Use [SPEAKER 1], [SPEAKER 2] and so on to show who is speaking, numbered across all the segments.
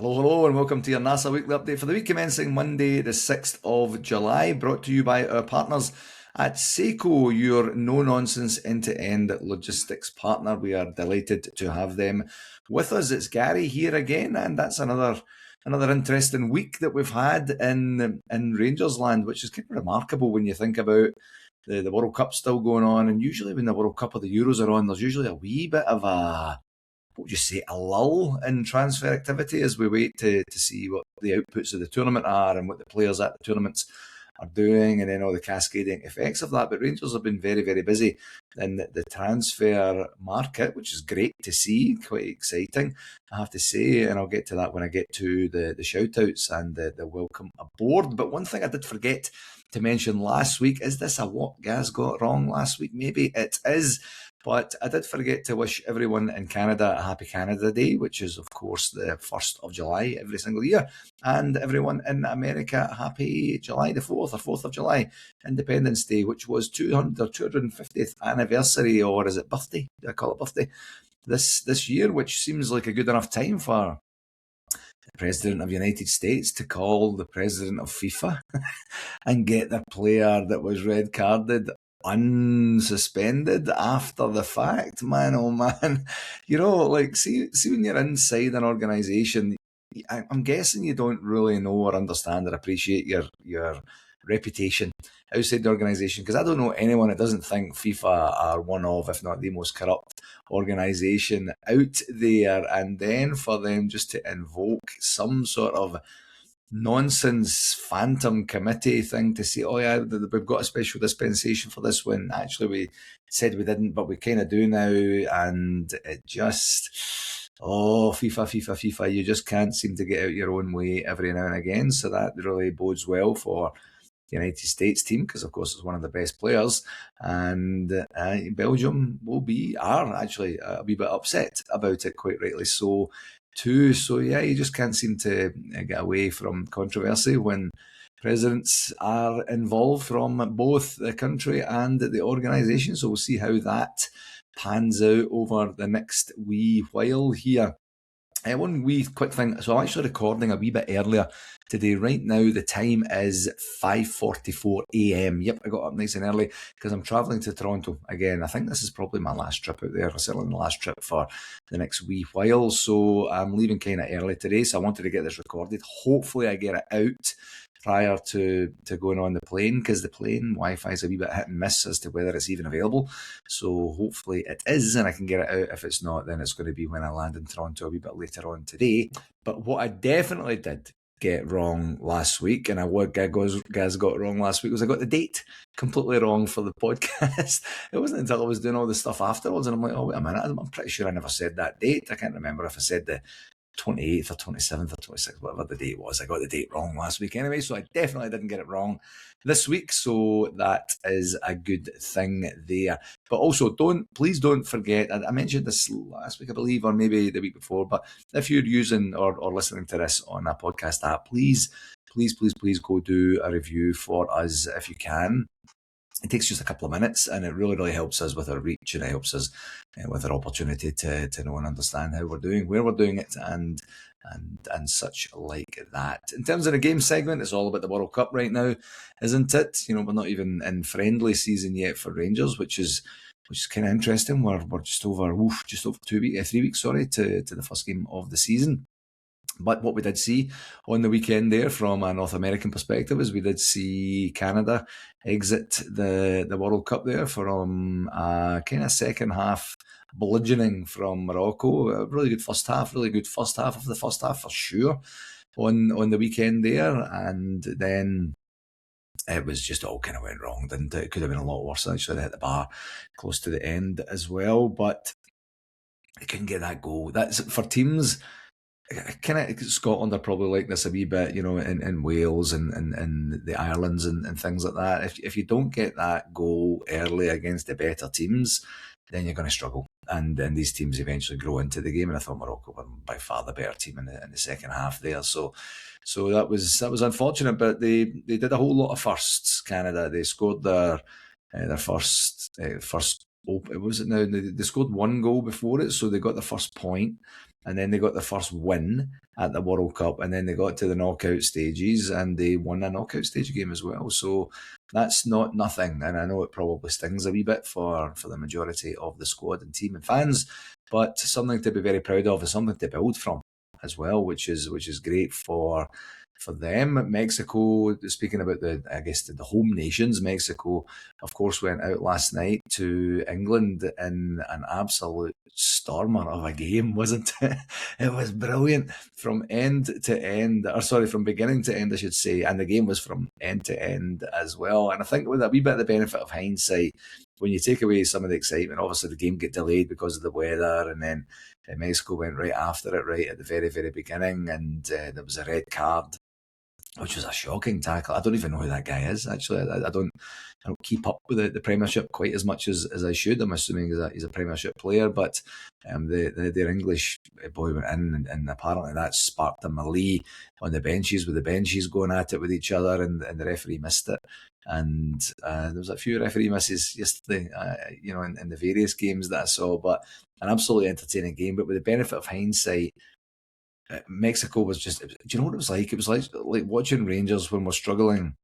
[SPEAKER 1] Hello, and welcome to your NARSA Weekly Update for the week commencing Monday, the 6th of July, brought to you by our partners at SEKO, your no-nonsense end-to-end logistics partner. We are delighted to have them with us. It's Gary here again, and that's another interesting week that we've had in Rangers land, which is kind of remarkable when you think about the World Cup still going on. And usually when the World Cup or the Euros are on, there's usually a wee bit of a lull in transfer activity as we wait to see what the outputs of the tournament are and what the players at the tournaments are doing, and then all the cascading effects of that. But Rangers have been very, very busy in the transfer market, which is great to see, quite exciting, I have to say, and I'll get to that when I get to the shout-outs and the welcome aboard. But one thing I did forget to mention last week, is this a what Gaz got wrong last week? Maybe it is. But I did forget to wish everyone in Canada a happy Canada Day, which is, of course, the 1st of July every single year. And everyone in America a happy July the 4th or 4th of July, Independence Day, which was 250th anniversary, or is it birthday? Do I call it birthday? This year, which seems like a good enough time for the President of the United States to call the President of FIFA and get the player that was red carded unsuspended after the fact. Man, oh man, see when you're inside an organisation, I'm guessing you don't really know or understand or appreciate your reputation outside the organisation, because I don't know anyone that doesn't think FIFA are one of, if not the most corrupt organisation out there, and then for them just to invoke some sort of nonsense phantom committee thing to say, oh yeah, we've got a special dispensation for this one. Actually, we said we didn't, but we kind of do now. And it just, FIFA, you just can't seem to get out your own way every now and again. So that really bodes well for the United States team, because of course it's one of the best players, and Belgium are actually a wee bit upset about it, quite rightly so too. So yeah, you just can't seem to get away from controversy when presidents are involved from both the country and the organisation. So we'll see how that pans out over the next wee while here. One wee quick thing. So I'm actually recording a wee bit earlier today. Right now, the time is 5:44 a.m. Yep, I got up nice and early because I'm travelling to Toronto again. I think this is probably my last trip out there. Certainly my last trip for the next wee while. So I'm leaving kind of early today. So I wanted to get this recorded. Hopefully I get it out prior to going on the plane, because the plane Wi-Fi is a wee bit hit and miss as to whether it's even available. So hopefully it is, and I can get it out. If it's not, then it's going to be when I land in Toronto a wee bit later on today. But what I definitely did get wrong last week, and what Gaz got wrong last week, was I got the date completely wrong for the podcast. It wasn't until I was doing all the stuff afterwards, and I'm like, oh, wait a minute, I'm pretty sure I never said that date. I can't remember if I said the 28th or 27th or 26th, whatever the date was. I got the date wrong last week anyway, so I definitely didn't get it wrong this week, so that is a good thing there. But also, please don't forget, I mentioned this last week, I believe, or maybe the week before, but if you're using or listening to this on a podcast app, please go do a review for us if you can. It takes just a couple of minutes, and it really, really helps us with our reach, and it helps us with our opportunity to know and understand how we're doing, where we're doing it, and such like that. In terms of the game segment, it's all about the World Cup right now, isn't it? We're not even in friendly season yet for Rangers, which is kind of interesting. We're just over 3 weeks, to the first game of the season. But what we did see on the weekend there, from a North American perspective, is we did see Canada exit the World Cup there from a kind of second half bludgeoning from Morocco. A really good first half of the first half for sure on the weekend there. And then it was just all kind of went wrong, didn't it? It could have been a lot worse. Actually, they hit the bar close to the end as well, but they couldn't get that goal. That's for teams. Kind of Scotland are probably like this a wee bit, in Wales and the Islands and things like that. If you don't get that goal early against the better teams, then you're going to struggle. And these teams eventually grow into the game. And I thought Morocco were by far the better team in the second half there. So that was unfortunate. But they did a whole lot of firsts. Canada, they scored their first. Was it now? They scored one goal before it, so they got the first point and then they got the first win at the World Cup, and then they got to the knockout stages and they won a knockout stage game as well. So that's not nothing, and I know it probably stings a wee bit for the majority of the squad and team and fans, but something to be very proud of and something to build from as well, which is great for them. Mexico, speaking about the home nations, Mexico, of course, went out last night to England in an absolute stormer of a game, wasn't it? It was brilliant from end to end, or sorry, from beginning to end, I should say, and the game was from end to end as well. And I think with a wee bit of the benefit of hindsight, when you take away some of the excitement, obviously the game get delayed because of the weather, and then Mexico went right after it, right at the very, very beginning, and there was a red card, which was a shocking tackle. I don't even know who that guy is, actually. I don't keep up with the Premiership quite as much as I should. I'm assuming he's a Premiership player, but their English boy went in, and apparently that sparked a melee on the benches, with the benches going at it with each other, and the referee missed it. And there was a few referee misses yesterday, in the various games that I saw, but an absolutely entertaining game. But with the benefit of hindsight, Mexico was just, do you know what it was like? It was like watching Rangers when we're struggling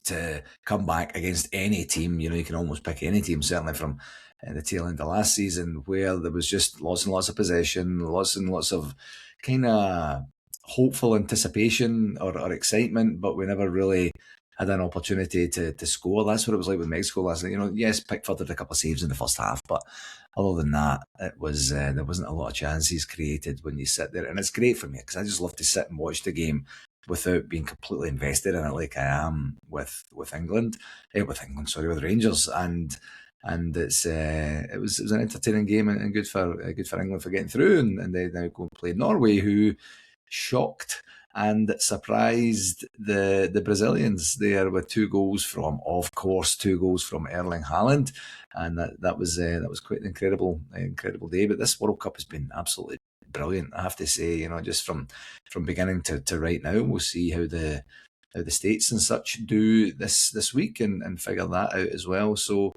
[SPEAKER 1] to come back against any team. You can almost pick any team, certainly from the tail end of last season, where there was just lots and lots of possession, lots and lots of kind of hopeful anticipation or excitement, but we never really had an opportunity to score. That's what it was like with Mexico last night. Yes, Pickford did a couple of saves in the first half, but other than that, it was there wasn't a lot of chances created when you sit there. And it's great for me because I just love to sit and watch the game without being completely invested in it, like I am with England, with Rangers, and it's it was an entertaining game and good for England for getting through, and they now go and play Norway, who shocked and surprised the Brazilians there with two goals from Erling Haaland, and that was quite an incredible day. But this World Cup has been absolutely brilliant, I have to say. Just from beginning to right now, we'll see how the States and such do this week and figure that out as well. So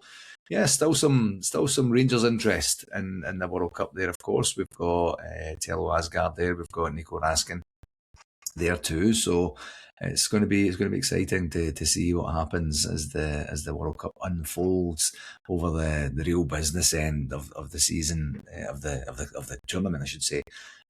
[SPEAKER 1] yeah, still some Rangers interest in the World Cup there. Of course, we've got Tello Asgard there, we've got Nico Raskin there too. So it's going to be exciting to see what happens as the World Cup unfolds over the real business end of the season, of the tournament, I should say,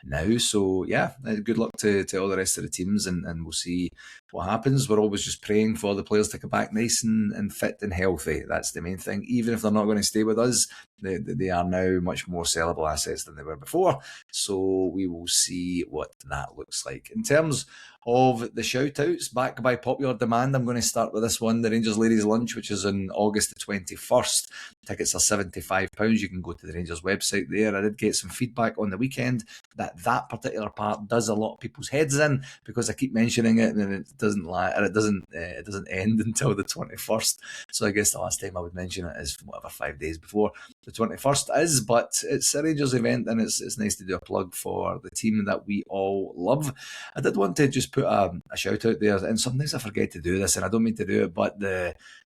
[SPEAKER 1] now. So yeah, good luck to all the rest of the teams, and we'll see what happens. We're always just praying for the players to come back nice and fit and healthy. That's the main thing. Even if they're not going to stay with us, they are now much more sellable assets than they were before. So we will see what that looks like. In terms of the shout-outs, back by popular demand, I'm going to start with this one, the Rangers Ladies Lunch, which is on August the 21st. Tickets are £75. You can go to the Rangers website there. I did get some feedback on the weekend that particular part does a lot of people's heads in, because I keep mentioning it and then it doesn't end until the 21st. So I guess the last time I would mention it is whatever 5 days before the 21st is, but it's a Rangers event and it's nice to do a plug for the team that we all love. I did want to just put a shout out there, and sometimes I forget to do this and I don't mean to do it, but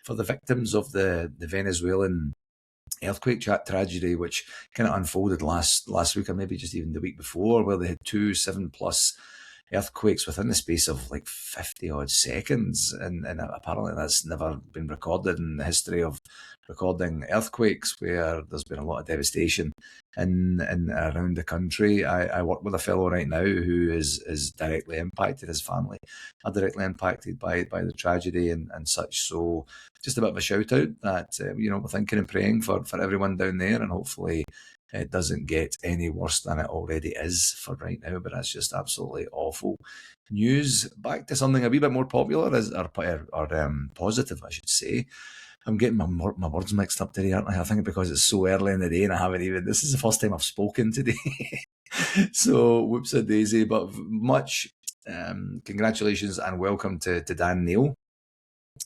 [SPEAKER 1] for the victims of the Venezuelan earthquake tragedy, which kind of unfolded last week, or maybe just even the week before, where they had 2 7+ earthquakes within the space of like 50 odd seconds, and apparently that's never been recorded in the history of recording earthquakes, where there's been a lot of devastation in around the country. I work with a fellow right now who is directly impacted. His family are directly impacted by the tragedy and such. So just a bit of a shout out that we're thinking and praying for everyone down there, and hopefully it doesn't get any worse than it already is for right now. But that's just absolutely awful news. Back to something a wee bit more popular, or positive, I should say. I'm getting my words mixed up today, aren't I? I think because it's so early in the day and I haven't even... This is the first time I've spoken today. So, whoops-a-daisy. But much congratulations and welcome to Dan Neal.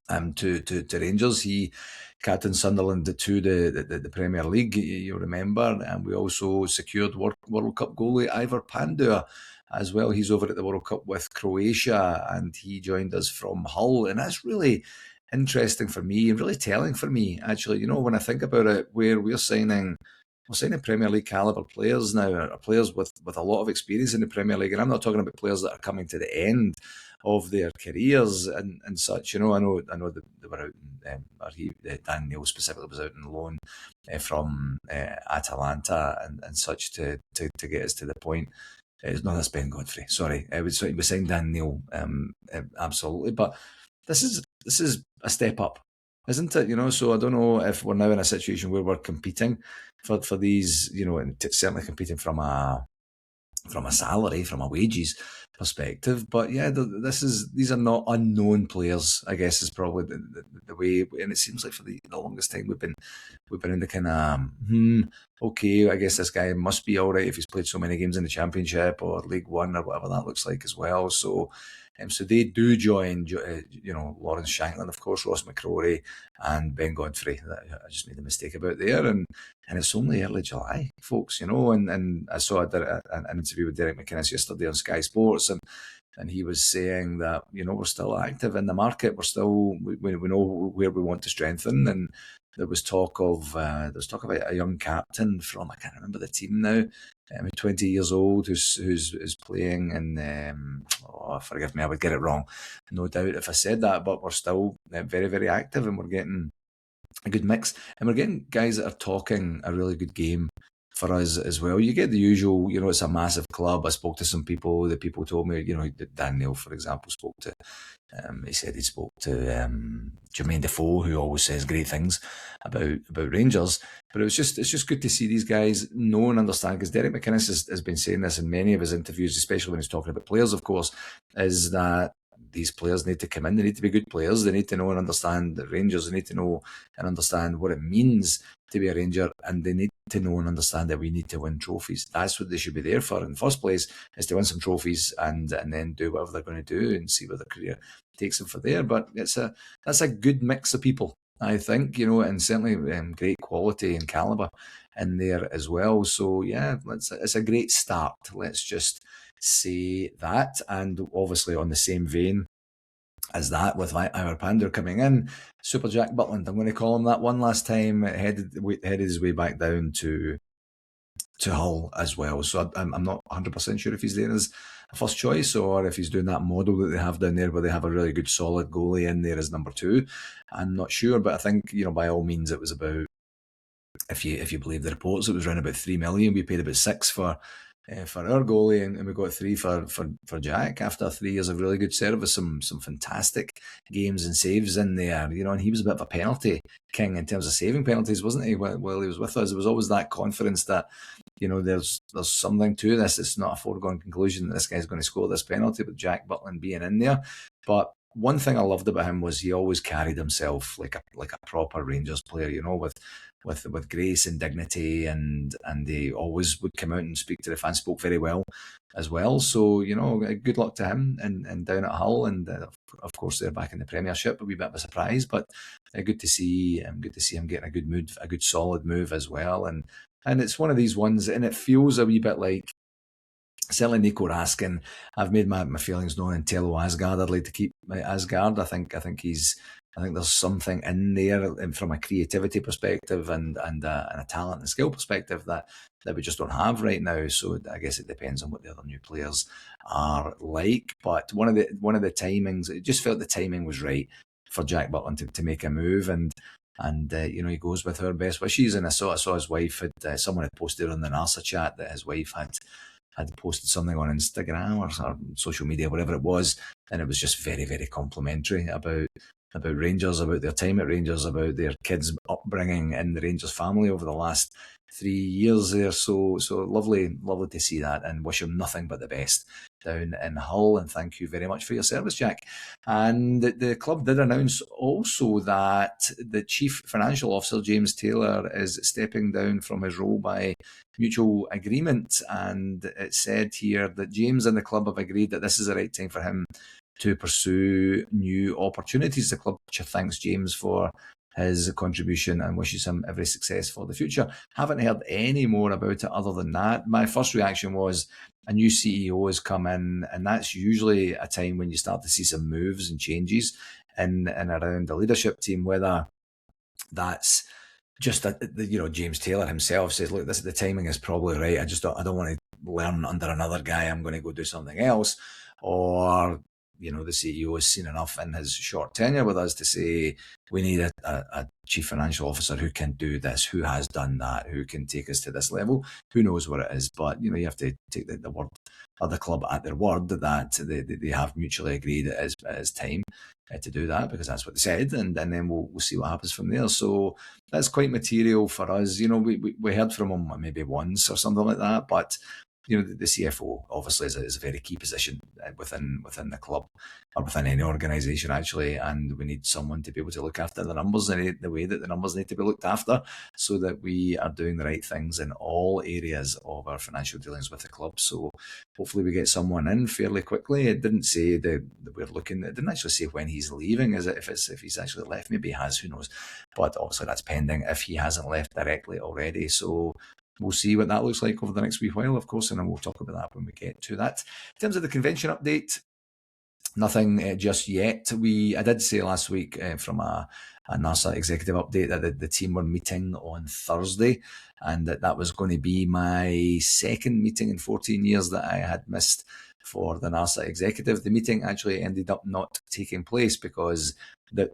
[SPEAKER 1] To Rangers. He captained Sunderland to the Premier League, you'll remember, and we also secured World Cup goalie Ivor Pandur as well. He's over at the World Cup with Croatia, and he joined us from Hull, and that's really interesting for me and really telling for me, actually. When I think about it, where we're signing we're signing Premier League caliber players now, or players with a lot of experience in the Premier League. And I'm not talking about players that are coming to the end of their careers and such. I know they were out, Dan Neal specifically was out on loan from Atalanta and such to get us to the point. No, that's Ben Godfrey. Sorry, we signed Dan Neal, absolutely. But this is a step up, isn't it? So I don't know if we're now in a situation where we're competing for these, and certainly competing from a salary, from a wages perspective. But yeah, these are not unknown players, I guess, is probably the way. And it seems like for the longest time we've been in the kind of okay, I guess this guy must be all right if he's played so many games in the Championship or League One or whatever that looks like as well. So they do join, Lawrence Shankland, of course, Ross McCrory, and Ben Godfrey. I just made a mistake about there, and it's only early July, folks, and I saw an interview with Derek McInnes yesterday on Sky Sports, and he was saying that, we're still active in the market. We know where we want to strengthen, and there was talk of a young captain from, I can't remember the team now, 20 years old, who's playing in, forgive me, I would get it wrong, no doubt if I said that, but we're still very, very active, and we're getting a good mix, and we're getting guys that are talking a really good game for us as well. You get the usual, it's a massive club. I spoke to some people. The people told me, Dan Neal, for example, spoke to. He said he spoke to Jermaine Defoe, who always says great things about Rangers. But it's just good to see these guys know and understand, because Derek McInnes has been saying this in many of his interviews, especially when he's talking about players, of course, is that these players need to come in. They need to be good players. They need to know and understand the Rangers. They need to know and understand what it means to be a Ranger, and they need to know and understand that we need to win trophies. That's what they should be there for in the first place, is to win some trophies and then do whatever they're going to do and see where their career takes them from there. But that's a good mix of people, I think, and certainly great quality and calibre in there as well. So yeah, it's a great start. Let's just say that. And obviously on the same vein as that, with Ivor Pandur coming in, Super Jack Butland, I'm going to call him that one last time, headed his way back down to Hull as well. So I'm not 100% sure if he's there as a first choice, or if he's doing that model that they have down there where they have a really good solid goalie in there as number 2. I'm not sure, but I think, by all means, it was about, if you believe the reports, it was around about 3 million. We paid about 6 for our goalie, and we got 3 for Jack after 3 years of really good service, some fantastic games and saves in there, and he was a bit of a penalty king in terms of saving penalties, wasn't he, while he was with us? There was always that confidence that, there's something to this. It's not a foregone conclusion that this guy's going to score this penalty with Jack Butland being in there. But one thing I loved about him was he always carried himself like a proper Rangers player, with grace and dignity, and he always would come out and speak to the fans, spoke very well as well. So, good luck to him and down at Hull, and of course they're back in the Premiership, a wee bit of a surprise, but good to see him getting a good solid move as well. And it's one of these ones, and it feels a wee bit like, certainly Nico Raskin, I've made my feelings known in Tello Asgard. I'd like to keep Asgard. I think there's something in there from a creativity perspective and a talent and skill perspective that we just don't have right now. So I guess it depends on what the other new players are like. But one of the timings, it just felt the timing was right for Jack Butland to make a move, and he goes with our best wishes. And I saw his wife someone had posted on the NARSA chat that his wife had posted something on Instagram or social media, whatever it was, and it was just very, very complimentary about Rangers, about their time at Rangers, about their kids' upbringing in the Rangers family over the last 3 years there. So lovely to see that, and wish him nothing but the best down in Hull. And thank you very much for your service, Jack. And the club did announce also that the Chief Financial Officer, James Taylor, is stepping down from his role by mutual agreement. And it said here that James and the club have agreed that this is the right time for him to pursue new opportunities. The club thanks James for his contribution and wishes him every success for the future. Haven't heard any more about it other than that. My first reaction was a new CEO has come in, and that's usually a time when you start to see some moves and changes in and around the leadership team, whether that's just James Taylor himself says, look, the timing is probably right. I don't want to learn under another guy. I'm going to go do something else. Or, the CEO has seen enough in his short tenure with us to say, we need a chief financial officer who can do this, who has done that, who can take us to this level. Who knows what it is? But, you have to take the word of the club at their word that they have mutually agreed it is time to do that, because that's what they said, and then we'll see what happens from there. So that's quite material for us. We heard from him maybe once or something like that, but the CFO obviously is a very key position within the club, or within any organisation actually, and we need someone to be able to look after the numbers in the way that the numbers need to be looked after, so that we are doing the right things in all areas of our financial dealings with the club. So hopefully we get someone in fairly quickly. It didn't say that we're looking. It didn't actually say when he's leaving. Is it if he's actually left? Maybe he has. Who knows? But obviously that's pending if he hasn't left directly already. So we'll see what that looks like over the next wee while, of course, and then we'll talk about that when we get to that. In terms of the convention update, nothing just yet. I did say last week from a NARSA Executive update that the team were meeting on Thursday, and that was going to be my second meeting in 14 years that I had missed for the NARSA Executive. The meeting actually ended up not taking place because you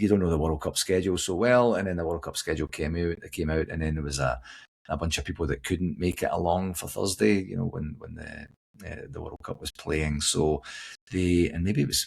[SPEAKER 1] don't know the World Cup schedule so well, and then the World Cup schedule came out, and then there was a bunch of people that couldn't make it along for Thursday, when the World Cup was playing. So maybe it was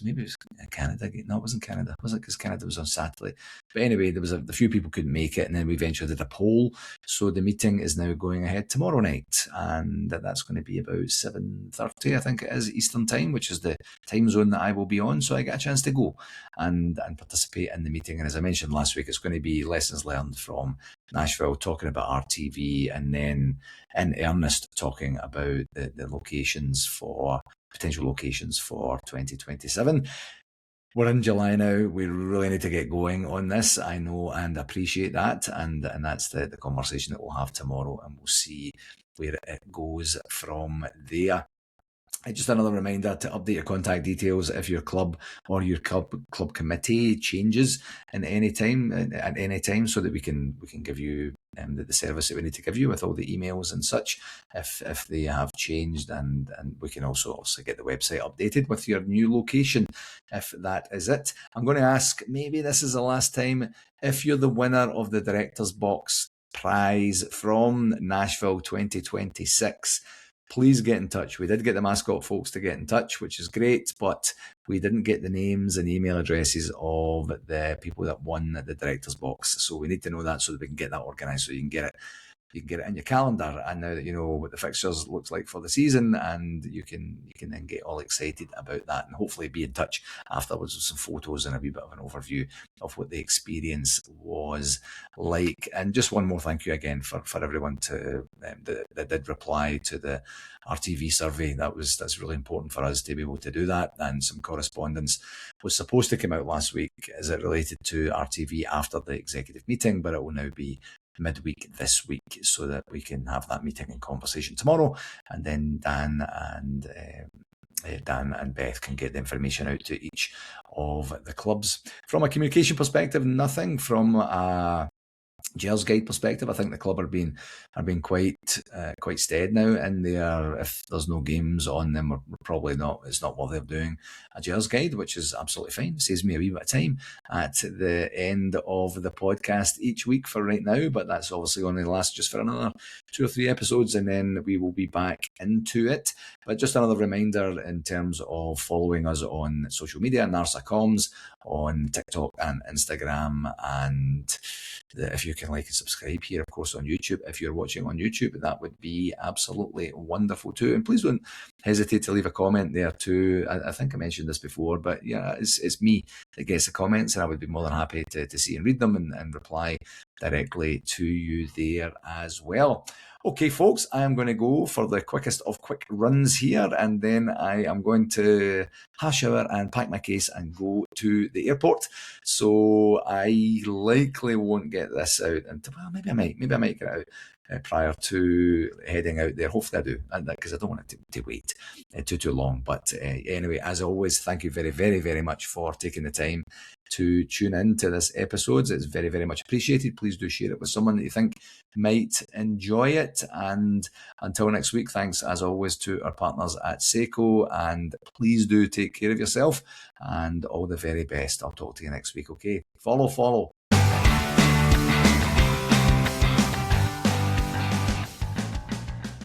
[SPEAKER 1] Canada. No, it wasn't Canada, was it? Because Canada was on Saturday. But anyway, there was a few people couldn't make it, and then we eventually did a poll. So the meeting is now going ahead tomorrow night, and that's going to be about 7:30, I think it is, Eastern time, which is the time zone that I will be on. So I get a chance to go and participate in the meeting. And as I mentioned last week, it's going to be lessons learned from Nashville, talking about RTV, and then in earnest talking about the potential locations for 2027. We're in July now. We really need to get going on this. I know and appreciate that. And that's the conversation that we'll have tomorrow, and we'll see where it goes from there. Just another reminder to update your contact details if your club or your club committee changes at any time, so that we can give you the service that we need to give you with all the emails and such if they have changed, and we can also get the website updated with your new location if that is it. I'm going to ask, maybe this is the last time, if you're the winner of the Director's Box prize from Nashville 2026, please get in touch. We did get the mascot folks to get in touch, which is great, but we didn't get the names and email addresses of the people that won the Director's Box. So we need to know that so that we can get that organised, so you can get it in your calendar. And now that you know what the fixtures looks like for the season, and you can then get all excited about that, and hopefully be in touch afterwards with some photos and a wee bit of an overview of what the experience was like. And just one more thank you again for everyone that did reply to the RTV survey. That's really important for us to be able to do that. And some correspondence was supposed to come out last week as it related to RTV after the executive meeting, but it will now be midweek this week, so that we can have that meeting and conversation tomorrow, and then Dan and Beth can get the information out to each of the clubs. From a communication perspective, nothing. From a Gels Guide perspective, I think the club are being quite steady now in there. If there's no games on them, we're probably not. It's not worthy of doing a Gels Guide, which is absolutely fine. It saves me a wee bit of time at the end of the podcast each week for right now, but that's obviously going to last just for another 2 or 3 episodes, and then we will be back into it. But just another reminder in terms of following us on social media, NARSA Comms on TikTok and Instagram, and if you can like and subscribe here, of course, on YouTube. If you're watching on YouTube, that would be absolutely wonderful too. And please don't hesitate to leave a comment there too. I think I mentioned this before, but yeah, it's me that gets the comments, and I would be more than happy to see and read them and reply directly to you there as well. Okay, folks, I am going to go for the quickest of quick runs here, and then I am going to shower and pack my case and go to the airport. So I likely won't get this out until, well, maybe I might get it out prior to heading out there. Hopefully I do, because I don't want it to wait too long. But anyway, as always, thank you very, very, very much for taking the time to tune in to this episode. It's very, very much appreciated. Please do share it with someone that you think might enjoy it. And until next week, thanks as always to our partners at SEKO, and please do take care of yourself and all the very best. I'll talk to you next week. Okay, follow.